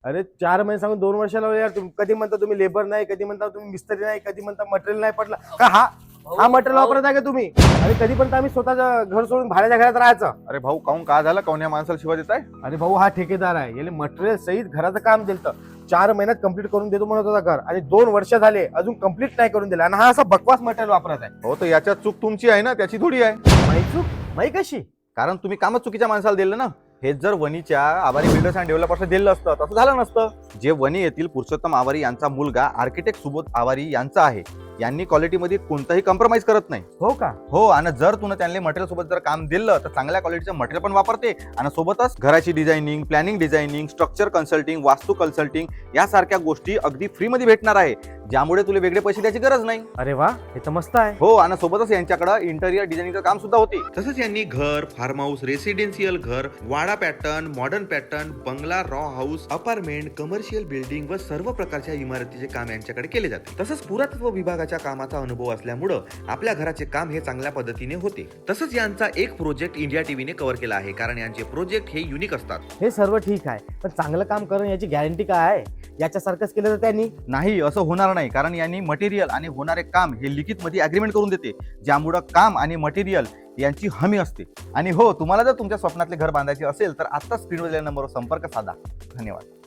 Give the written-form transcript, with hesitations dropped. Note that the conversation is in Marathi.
अरे 4 महिने सांगून 2 वर्षाला लावले यार. तुम्ही कधी म्हणता तुम्ही लेबर नाही, कधी म्हणता तुम्ही मिस्त्री नाही, कधी म्हणता मटेरियल नाही पडला का. हा मटेरियल वापरत आहे का तुम्ही. अरे कधीपर्यंत आम्ही स्वतःचं घर सोडून भाड्याच्या घरात राहायचं. अरे भाऊ काऊन का झालं, काऊन या माणसाला शिवाय देत आहे. अरे भाऊ हा ठेकेदार आहे, याला मटेरियल सहित घराचं काम दिलं. 4 महिन्यात कंप्लीट करून देतो म्हणत होता घर, आणि 2 वर्ष झाले अजून कंप्लीट नाही करून दिलं, आणि हा असा बकवास मटेरियल वापरत आहे. हो तर याच्यात चूक तुमची आहे ना, त्याची थोडी आहे. माही चूक माही कशी. कारण तुम्ही कामच चुकीच्या माणसाला दिलं ना. हे जर वणीच्या आवारी बिल्डर्स अँड डेव्हलपर्सला दिलं असतं तसं झालं नसतं. जे वणी येथील पुरुषोत्तम आवारी यांचा मुलगा आर्किटेक्ट सुबोध आवारी यांचा आहे, यांनी क्वालिटीमध्ये कोणताही कॉम्प्रोमाइज करत नाही. हो का. हो, आणि जर तुला त्यांना मटेरियल सोबत जर काम दिलं तर चांगल्या क्वालिटीचं मटेरियल पण वापरते, आणि सोबतच घराची designing, planning designing, structure consulting, वास्तू कन्सल्टिंग यासारख्या गोष्टी अगदी फ्री मध्ये भेटणार आहे, ज्यामुळे तुला वेगळे पैसे द्यायची गरज नाही. अरे वा, हे तर मस्त आहे. हो, आणि सोबतच यांच्याकडे इंटेरियर डिझायनिंगचं काम सुद्धा होते. तसंच यांनी घर, फार्म हाऊस, रेसिडेन्शियल घर, वाडा पॅटर्न, मॉडर्न पॅटर्न, बंगला, raw house, apartment, commercial building व सर्व प्रकारच्या इमारतीचे काम यांच्याकडे केले जाते. तसंच पुरातत्व विभागाच्या कामाचा अनुभव असल्यामुळं आपल्या घराचे काम हे चांगल्या पद्धतीने होते. तसंच यांचा एक प्रोजेक्ट इंडिया टीव्हीने कव्हर केला आहे, कारण यांचे प्रोजेक्ट हे युनिक असतात. हे सर्व ठीक आहे, पण चांगलं काम करणं याची गॅरंटी काय आहे. याच्यासारखंच केलं तर त्यांनी. नाही, असं होणार नाही, कारण यांनी मटेरियल आणि होणारे काम हे लिखित मध्ये अग्रीमेंट करून देते, ज्यामुळं काम आणि मटेरियल यांची हमी असते. आणि हो, तुम्हाला जर तुमच्या स्वप्नातले घर बांधायचे असेल तर आता स्क्रीनवर दिलेल्या नंबरवर संपर्क साधा. धन्यवाद.